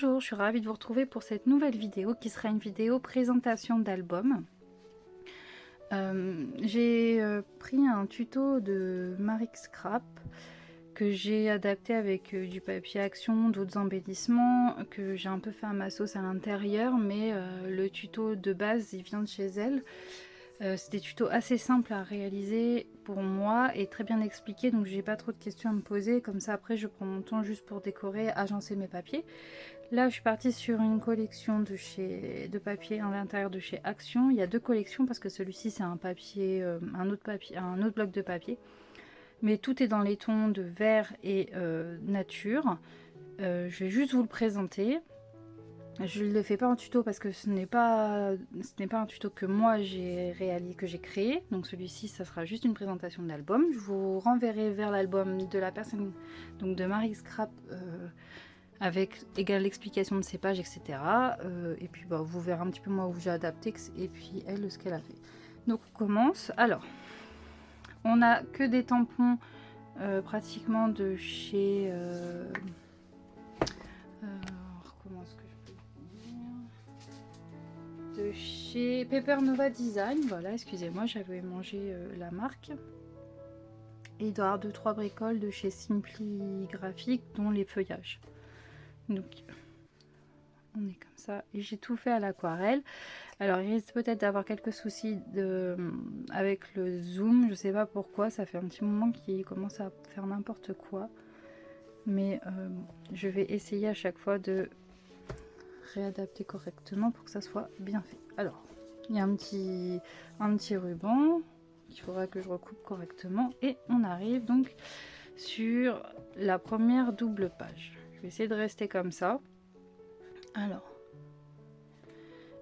Bonjour, je suis ravie de vous retrouver pour cette nouvelle vidéo qui sera une vidéo présentation d'album. J'ai pris un tuto de Marie Scrap que j'ai adapté avec du papier action, d'autres embellissements, que j'ai un peu fait à ma sauce à l'intérieur, mais le tuto de base il vient de chez elle. C'est des tutos assez simples à réaliser pour moi et très bien expliqués, donc j'ai pas trop de questions à me poser, comme ça après je prends mon temps juste pour décorer, agencer mes papiers. Là je suis partie sur une collection de papier à l'intérieur de chez Action. Il y a deux collections parce que celui-ci c'est un papier, un autre bloc de papier, mais tout est dans les tons de vert et nature. Je vais juste vous le présenter. Je ne le fais pas en tuto parce que ce n'est pas un tuto que moi j'ai réalisé, que j'ai créé. Donc celui-ci, ça sera juste une présentation de l'album. Je vous renverrai vers l'album de la personne, donc de Marie Scrap, avec égale l'explication de ses pages, etc. Et puis bah, vous verrez un petit peu moi où j'ai adapté et puis elle ce qu'elle a fait. Donc on commence. Alors, on n'a que des tampons pratiquement de chez... comment est-ce que de chez Paper Nova Design, voilà, excusez-moi, j'avais mangé la marque. Et il doit y avoir 2-3 bricoles de chez Simply Graphic, dont les feuillages. Donc, on est comme ça. Et j'ai tout fait à l'aquarelle. Alors, il risque peut-être d'avoir quelques soucis avec le zoom, je sais pas pourquoi, ça fait un petit moment qu'il commence à faire n'importe quoi. Mais je vais essayer à chaque fois de réadapter correctement pour que ça soit bien fait. Alors, il y a un petit ruban qu'il faudra que je recoupe correctement et on arrive donc sur la première double page. Je vais essayer de rester comme ça. Alors,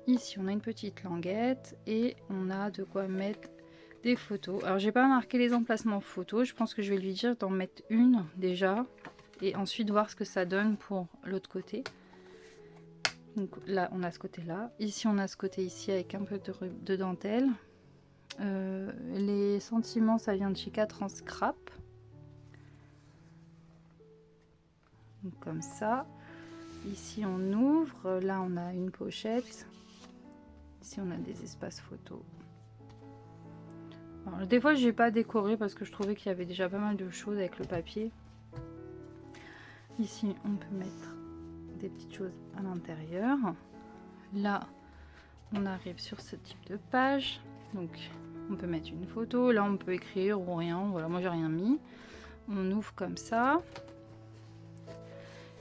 ici on a une petite languette et on a de quoi mettre des photos. Alors j'ai pas marqué les emplacements photos, je pense que je vais lui dire d'en mettre une déjà et ensuite voir ce que ça donne pour l'autre côté. Donc là on a ce côté là, ici on a ce côté ici avec un peu de dentelle. Les sentiments ça vient de chez 4 en scrap, donc comme ça. Ici on ouvre, là on a une pochette, ici on a des espaces photos. Alors, des fois j'ai pas décoré parce que je trouvais qu'il y avait déjà pas mal de choses avec le papier. Ici on peut mettre des petites choses à l'intérieur. Là on arrive sur ce type de page, donc on peut mettre une photo, là on peut écrire ou rien, voilà, moi j'ai rien mis. On ouvre comme ça.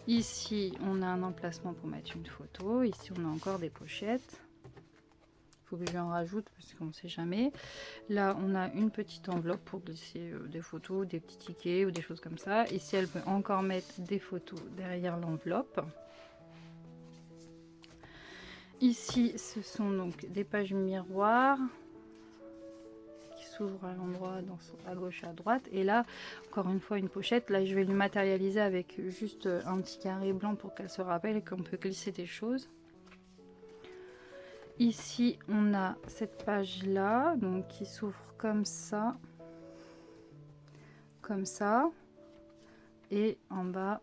Ici on a un emplacement pour mettre une photo, ici on a encore des pochettes, il faut que je lui en rajoute parce qu'on ne sait jamais. Là on a une petite enveloppe pour glisser des photos, des petits tickets ou des choses comme ça. Ici elle peut encore mettre des photos derrière l'enveloppe. Ici, ce sont donc des pages miroirs qui s'ouvrent à l'endroit, à gauche, à droite. Et là, encore une fois, une pochette. Là, je vais le matérialiser avec juste un petit carré blanc pour qu'elle se rappelle et qu'on peut glisser des choses. Ici, on a cette page-là, donc qui s'ouvre comme ça. Comme ça. Et en bas,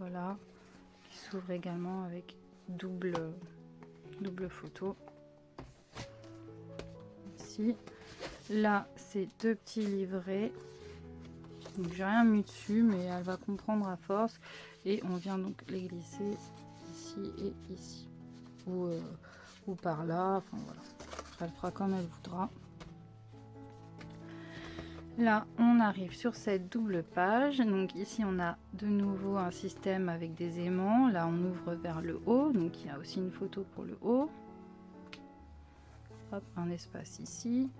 voilà, qui s'ouvre également avec double photo. Ici, là c'est deux petits livrets, donc j'ai rien mis dessus mais elle va comprendre à force et on vient donc les glisser ici et ici ou par là, enfin voilà, elle fera comme elle voudra. Là on arrive sur cette double page, donc ici on a de nouveau un système avec des aimants. Là on ouvre vers le haut, donc il y a aussi une photo pour le haut. Hop, un espace ici,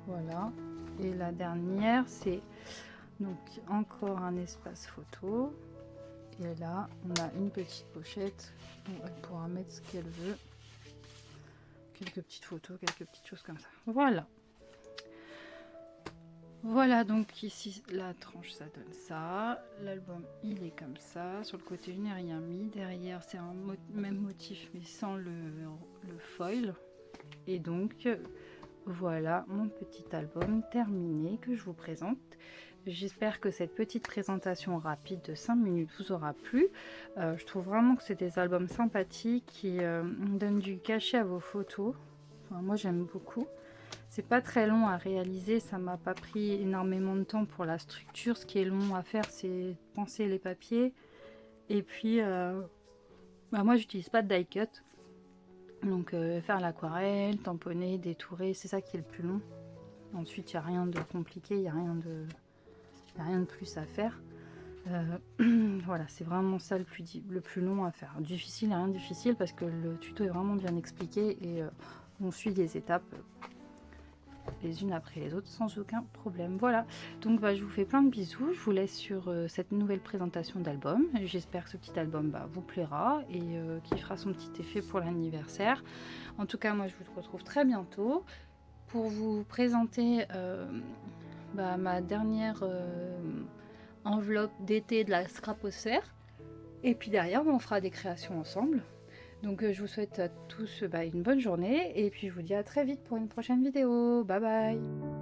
voilà. Et la dernière c'est donc encore un espace photo. Et là on a une petite pochette où elle pourra mettre ce qu'elle veut, quelques petites photos, quelques petites choses comme ça. Voilà. Voilà, donc ici la tranche ça donne ça, l'album il est comme ça, sur le côté je n'ai rien mis, derrière c'est un même motif mais sans le foil. Et donc voilà mon petit album terminé que je vous présente. J'espère que cette petite présentation rapide de 5 minutes vous aura plu. Je trouve vraiment que c'est des albums sympathiques qui donnent du cachet à vos photos. Enfin, moi j'aime beaucoup. C'est pas très long à réaliser, ça m'a pas pris énormément de temps pour la structure. Ce qui est long à faire, c'est penser les papiers. Et puis, moi j'utilise pas de die cut. Donc faire l'aquarelle, tamponner, détourer, c'est ça qui est le plus long. Ensuite, il n'y a rien de compliqué, il n'y a rien de plus à faire. Voilà, c'est vraiment ça le plus long à faire. Difficile, rien de difficile parce que le tuto est vraiment bien expliqué et on suit les étapes les unes après les autres sans aucun problème. Voilà, donc je vous fais plein de bisous. Je vous laisse sur cette nouvelle présentation d'album. J'espère que ce petit album vous plaira et qu'il fera son petit effet pour l'anniversaire. En tout cas, moi je vous retrouve très bientôt pour vous présenter ma dernière enveloppe d'été de la Scraposphère. Et puis derrière, on fera des créations ensemble. Donc je vous souhaite à tous une bonne journée et puis je vous dis à très vite pour une prochaine vidéo. Bye bye!